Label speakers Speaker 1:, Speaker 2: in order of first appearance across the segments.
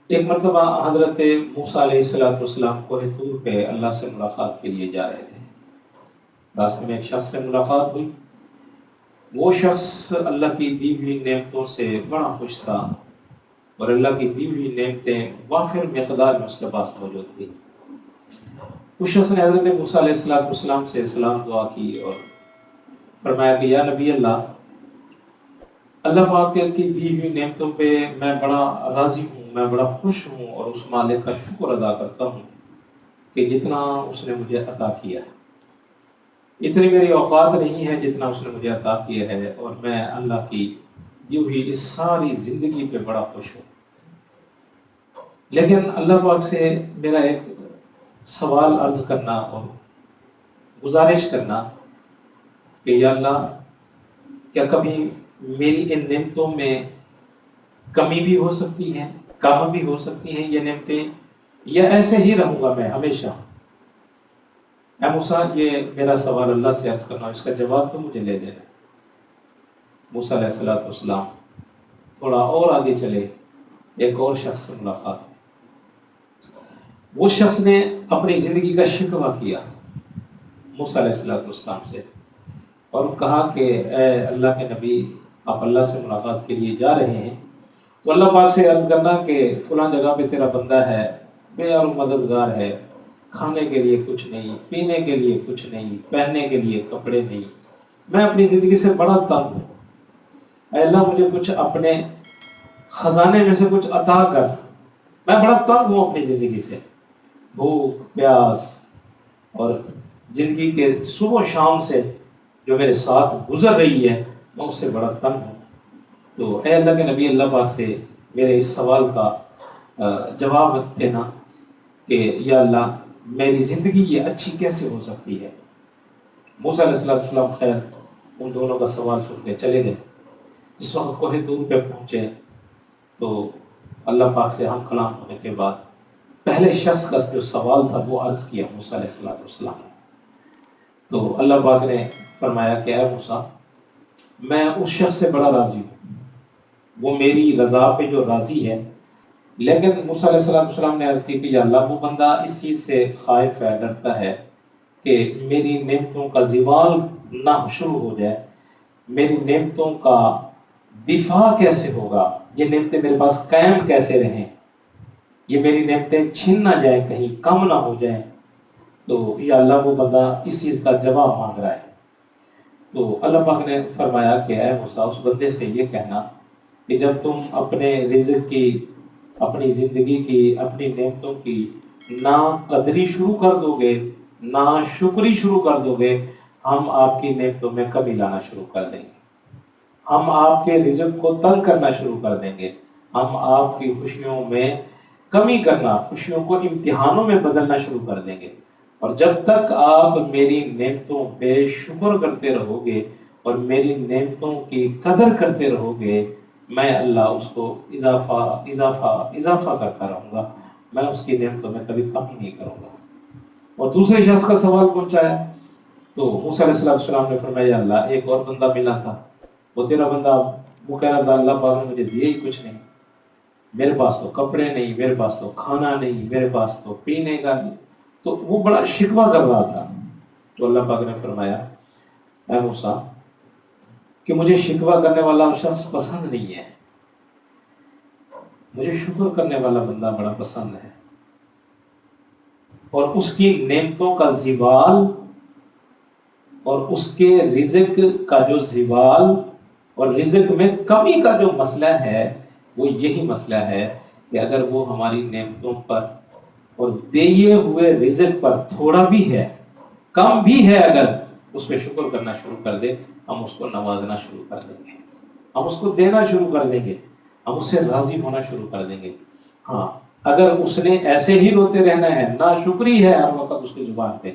Speaker 1: ایک مرتبہ حضرت موسیٰ علیہ السلام کوہ طور پہ اللہ سے ملاقات کے لیے جا رہے تھے۔ راستے میں ایک شخص سے ملاقات ہوئی۔ وہ شخص اللہ کی دی ہوئی نعمتوں سے بڑا خوش تھا، اور اللہ کی دی ہوئی نعمتیں وافر مقدار میں اس کے پاس موجود تھی۔ اس شخص نے حضرت موسیٰ علیہ السلام سے سلام دعا کی اور فرمایا کہ یا نبی اللہ پاک کی دی ہوئی نعمتوں پہ میں بڑا راضی ہوں، میں بڑا خوش ہوں، اور اس مالک کا شکر ادا کرتا ہوں کہ جتنا اس نے مجھے عطا کیا ہے، اتنی میری اوقات نہیں ہے جتنا اس نے مجھے عطا کیا ہے، اور میں اللہ کی دی ہوئی اس ساری زندگی پہ بڑا خوش ہوں۔ لیکن اللہ پاک سے میرا ایک سوال عرض کرنا اور گزارش کرنا کہ یا اللہ کیا کبھی میری ان نعمتوں میں کمی بھی ہو سکتی ہے، کم بھی ہو سکتی ہیں یہ نعمتیں، یا ایسے ہی رہوں گا میں ہمیشہ؟ اے موسیٰ یہ میرا سوال اللہ سے عرض کرنا، اس کا جواب تو مجھے لے دینا۔ موسیٰ علیہ السلام تھوڑا اور آگے چلے، ایک اور شخص سے ملاقات ہوئی۔ وہ شخص نے اپنی زندگی کا شکوہ کیا موسیٰ علیہ السلام سے، اور کہا کہ اے اللہ کے نبی، آپ اللہ سے ملاقات کے لیے جا رہے ہیں تو اللہ پاک سے عرض کرنا کہ فلاں جگہ پہ تیرا بندہ ہے، بے اور مددگار ہے، کھانے کے لیے کچھ نہیں، پینے کے لیے کچھ نہیں، پہننے کے لیے کپڑے نہیں، میں اپنی زندگی سے بڑا تنگ ہوں، اے اللہ مجھے کچھ اپنے خزانے میں سے کچھ عطا کر، میں بڑا تنگ ہوں اپنی زندگی سے، بھوک پیاس اور زندگی کے صبح و شام سے جو میرے ساتھ گزر رہی ہے میں اس سے بڑا تنگ ہوں۔ تو اے اللہ کے نبی، اللہ پاک سے میرے اس سوال کا جواب دینا کہ یا اللہ میری زندگی یہ اچھی کیسے ہو سکتی ہے۔ موسیٰ علیہ السلام خیر ان دونوں کا سوال سن کے چلے گئے۔ اس وقت کوہ طور پہ پہنچے تو اللہ پاک سے ہم کلام ہونے کے بعد پہلے شخص کا جو سوال تھا وہ عرض کیا موسیٰ علیہ السلام نے۔ تو اللہ پاک نے فرمایا کہ اے موسیٰ میں اس شخص سے بڑا راضی ہوں، وہ میری رضا پہ جو راضی ہے، لیکن موسیٰ علیہ السلام نے عرض کی کہ یا اللہ وہ بندہ اس چیز سے خائف ہے، ڈرتا ہے کہ میری نعمتوں کا زوال نہ شروع ہو جائے، میری نعمتوں کا دفاع کیسے ہوگا، یہ نعمتیں میرے پاس قائم کیسے رہیں، یہ میری نعمتیں چھن نہ جائیں، کہیں کم نہ ہو جائیں۔ تو یا اللہ وہ بندہ اس چیز کا جواب مانگ رہا ہے۔ تو اللہ پاک نے فرمایا کہ اے موسیٰ اس بندے سے یہ کہنا کہ جب تم اپنے رزق کی، اپنی زندگی کی، اپنی نعمتوں کی ناقدری شروع کر دو گے، ناشکری شروع کر دو گے، ہم آپ کی نعمتوں میں کمی لانا شروع کر دیں گے، ہم آپ کے رزق کو تنگ کرنا شروع کر دیں گے، ہم آپ کی خوشیوں میں کمی کرنا، خوشیوں کو امتحانوں میں بدلنا شروع کر دیں گے، اور جب تک آپ میری نعمتوں پہ شکر کرتے رہو گے اور میری نعمتوں کی قدر کرتے رہو گے، میں اللہ اس کو اضافہ اضافہ اضافہ کرتا رہوں گا، میں اس کی نعمتوں میں کبھی کمی نہیں کروں گا۔ اور دوسرے شخص کا سوال پہنچایا تو موسیٰ علیہ السلام نے فرمایا اللہ ایک اور بندہ ملا تھا، وہ تیرا بندہ، وہ کہہ رہا تھا اللہ پاک نے مجھے دیا ہی کچھ نہیں، میرے پاس تو کپڑے نہیں، میرے پاس تو کھانا نہیں، میرے پاس تو پینے کا نہیں، تو وہ بڑا شکوہ کر رہا تھا۔ تو اللہ پاک نے فرمایا اے موسیٰ کہ مجھے شکوہ کرنے والا شخص پسند نہیں ہے، مجھے شکر کرنے والا بندہ بڑا پسند ہے، اور اس کی نعمتوں کا زوال اور اس کے رزق کا جو زوال اور رزق میں کمی کا جو مسئلہ ہے وہ یہی مسئلہ ہے کہ اگر وہ ہماری نعمتوں پر اور دیے ہوئے رزق پر تھوڑا بھی ہے، کم بھی ہے، اگر اس پہ شکر کرنا شروع کر دے، ہم اس کو نوازنا شروع کر دیں گے، ہم اس کو دینا شروع کر دیں گے، ہم اس سے راضی ہونا شروع کر دیں گے۔ ہاں اگر اس نے ایسے ہی روتے رہنا ہے، ناشکری ہے ہر وقت اس کی زبان پہ،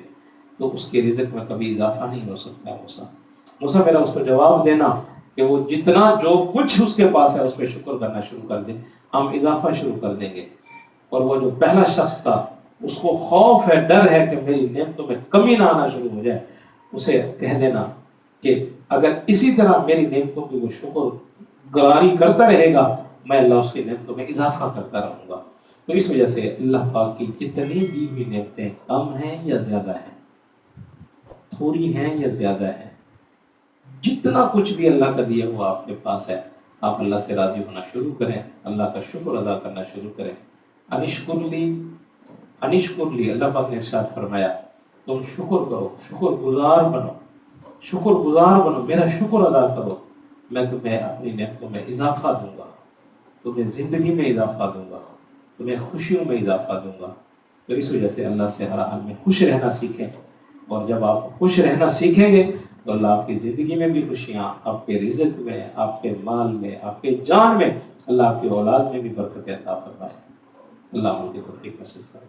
Speaker 1: تو اس کے رزق میں کبھی اضافہ نہیں ہو سکتا۔ موسیٰ میرا اس کو جواب دینا کہ وہ جتنا جو کچھ اس کے پاس ہے اس پہ شکر کرنا شروع کر دے، ہم اضافہ شروع کر دیں گے۔ اور وہ جو پہلا شخص تھا اس کو خوف ہے، ڈر ہے کہ میری نعمتوں میں کمی نہ آنا شروع ہو جائے، اسے کہہ دینا کہ اگر اسی طرح میری نعمتوں کی وہ شکر گزاری کرتا رہے گا، میں اللہ اس کی نعمتوں میں اضافہ کرتا رہوں گا۔ تو اس وجہ سے اللہ پاک کی جتنی دی ہوئی نعمتیں کم ہیں یا زیادہ ہیں، تھوڑی ہیں یا زیادہ ہیں، جتنا کچھ بھی اللہ کا دیا ہوا آپ کے پاس ہے، آپ اللہ سے راضی ہونا شروع کریں، اللہ کا شکر ادا کرنا شروع کریں۔ انشکر لی، اللہ پاک نے ارشاد فرمایا تم شکر کرو، شکر گزار بنو، میرا شکر ادا کرو، میں تمہیں اپنی نعمتوں میں اضافہ دوں گا، تمہیں زندگی میں اضافہ دوں گا، تمہیں خوشیوں میں اضافہ دوں گا۔ تو اس وجہ سے اللہ سے ہر حال میں خوش رہنا سیکھیں، اور جب آپ خوش رہنا سیکھیں گے تو اللہ آپ کی زندگی میں بھی خوشیاں، آپ کے رزق میں، آپ کے مال میں، آپ کے جان میں، اللہ آپ کی اولاد میں بھی برکت عطا فرمائے۔ اللہ ان کی توفیق نصیب کرے۔